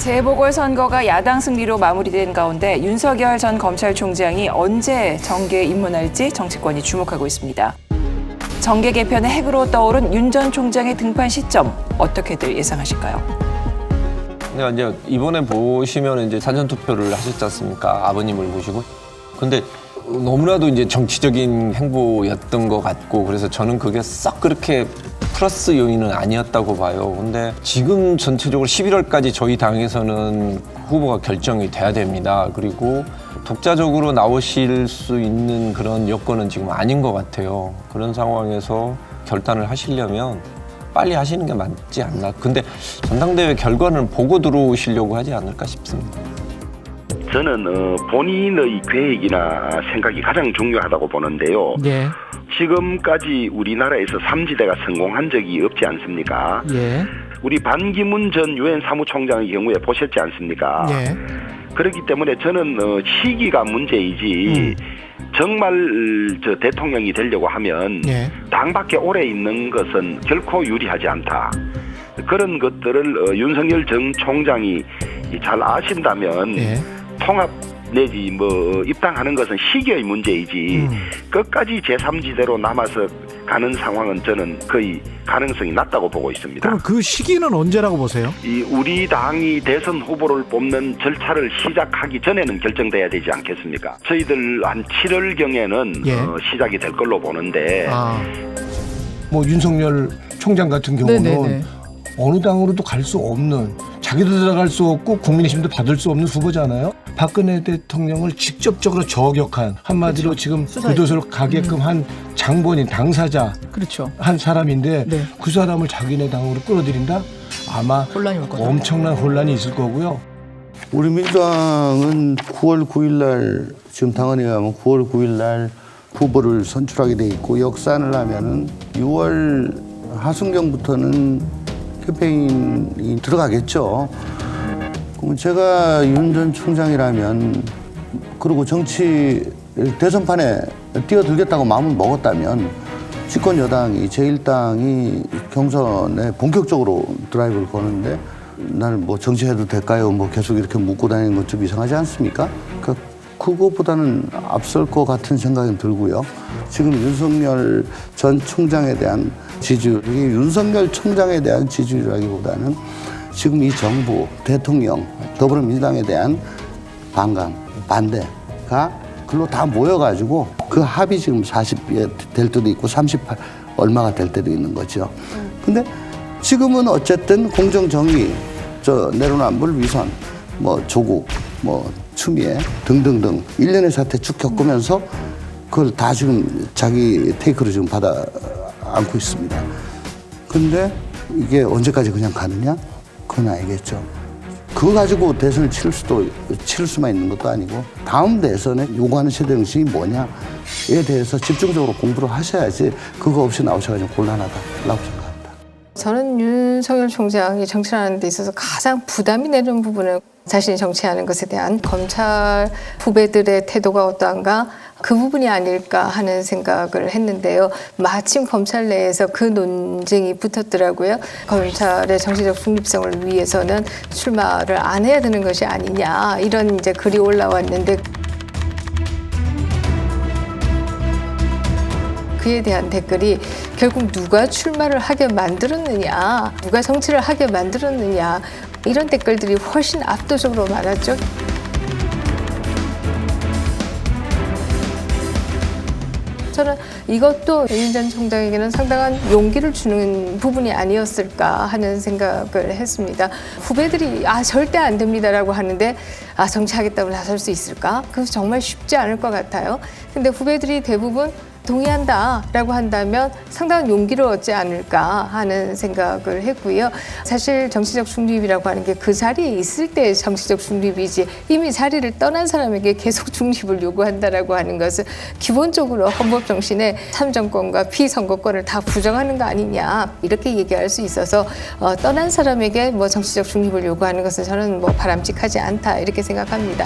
재보궐선거가 야당 승리로 마무리된 가운데 윤석열 전 검찰총장이 언제 정계에 입문할지 정치권이 주목하고 있습니다. 정계 개편의 핵으로 떠오른 윤 전 총장의 등판 시점 어떻게들 예상하실까요? 그러니까 이제 이번에 보시면 이제 사전 투표를 하셨지 않습니까? 아버님을 모시고. 근데 너무나도 이제 정치적인 행보였던 것 같고, 그래서 저는 그게 썩 그렇게 플러스 요인은 아니었다고 봐요. 근데 지금 전체적으로 11월까지 저희 당에서는 후보가 결정이 돼야 됩니다. 그리고 독자적으로 나오실 수 있는 그런 여건은 지금 아닌 것 같아요. 그런 상황에서 결단을 하시려면 빨리 하시는 게 맞지 않나. 근데 전당대회 결과는 보고 들어오시려고 하지 않을까 싶습니다. 저는 본인의 계획이나 생각이 가장 중요하다고 보는데요. 예. 지금까지 우리나라에서 삼지대가 성공한 적이 없지 않습니까? 예. 우리 반기문 전 유엔 사무총장의 경우에 보셨지 않습니까? 예. 그렇기 때문에 저는 시기가 문제이지 정말 저 대통령이 되려고 하면 예. 당 밖에 오래 있는 것은 결코 유리하지 않다. 그런 것들을 윤석열 전 총장이 잘 아신다면 예. 통합 내지 입당하는 것은 시기의 문제이지 끝까지 제3지대로 남아서 가는 상황은 저는 거의 가능성이 낮다고 보고 있습니다. 그럼 그 시기는 언제라고 보세요? 이 우리 당이 대선 후보를 뽑는 절차를 시작하기 전에는 결정돼야 되지 않겠습니까? 저희들 한 7월경에는 예. 시작이 될 걸로 보는데 뭐 윤석열 총장 같은 경우는 네네네. 어느 당으로도 갈 수 없는, 자기도 들어갈 수 없고 국민의힘도 받을 수 없는 후보잖아요. 박근혜 대통령을 직접적으로 저격한, 한마디로 그렇죠. 지금 수사에. 교도소를 가게끔 한 장본인, 당사자 그렇죠. 한 사람인데 네. 그 사람을 자기네 당으로 끌어들인다? 아마 혼란이 올 거다. 엄청난 혼란이 있을 거고요. 우리 민주당은 9월 9일 날, 지금 당헌에 의하면 9월 9일 날 후보를 선출하게 돼 있고, 역산을 하면은 6월 하순경부터는 캠페인이 들어가겠죠. 그럼 제가 윤 전 총장이라면, 그리고 정치 대선판에 뛰어들겠다고 마음을 먹었다면 집권 여당이, 제1당이 경선에 본격적으로 드라이브를 거는데 나는 뭐 정치해도 될까요? 뭐 계속 이렇게 묻고 다니는 건 좀 이상하지 않습니까? 그러니까 그것보다는 앞설 것 같은 생각이 들고요. 지금 윤석열 전 총장에 대한 지지율이 윤석열 총장에 대한 지지율이라기보다는 지금 이 정부, 대통령, 더불어민주당에 대한 반감, 반대가 글로 다 모여가지고 그 합이 지금 40이 될 때도 있고 38 얼마가 될 때도 있는 거죠. 근데 지금은 어쨌든 공정정의, 내로남불 위선, 조국, 추미애 등등등 일련의 사태 쭉 겪으면서 그걸 다 지금 자기 테이크로 지금 받아 안고 있습니다. 근데 이게 언제까지 그냥 가느냐? 그건 아니겠죠. 그거 가지고 대선을 치를 수만 있는 것도 아니고, 다음 대선에 요구하는 세대 정신이 뭐냐에 대해서 집중적으로 공부를 하셔야지, 그거 없이 나오셔가지고 곤란하다라고 생각합니다. 저는 윤석열 총장이 정치하는 데 있어서 가장 부담이 되는 부분은 자신이 정치하는 것에 대한 검찰 후배들의 태도가 어떠한가, 그 부분이 아닐까 하는 생각을 했는데요. 마침 검찰 내에서 그 논쟁이 붙었더라고요. 검찰의 정치적 중립성을 위해서는 출마를 안 해야 되는 것이 아니냐, 이런 이제 글이 올라왔는데, 그에 대한 댓글이 결국 누가 출마를 하게 만들었느냐, 누가 정치를 하게 만들었느냐, 이런 댓글들이 훨씬 압도적으로 많았죠. 저는 이것도 윤 전 총장에게는 상당한 용기를 주는 부분이 아니었을까 하는 생각을 했습니다. 후배들이 절대 안 됩니다라고 하는데 정치하겠다고 나설 수 있을까? 그거 정말 쉽지 않을 것 같아요. 근데 후배들이 대부분 동의한다라고 한다면 상당한 용기를 얻지 않을까 하는 생각을 했고요. 사실 정치적 중립이라고 하는 게 그 자리에 있을 때 정치적 중립이지, 이미 자리를 떠난 사람에게 계속 중립을 요구한다라고 하는 것은 기본적으로 헌법 정신에 참정권과 피선거권을 다 부정하는 거 아니냐, 이렇게 얘기할 수 있어서 떠난 사람에게 정치적 중립을 요구하는 것은 저는 바람직하지 않다, 이렇게 생각합니다.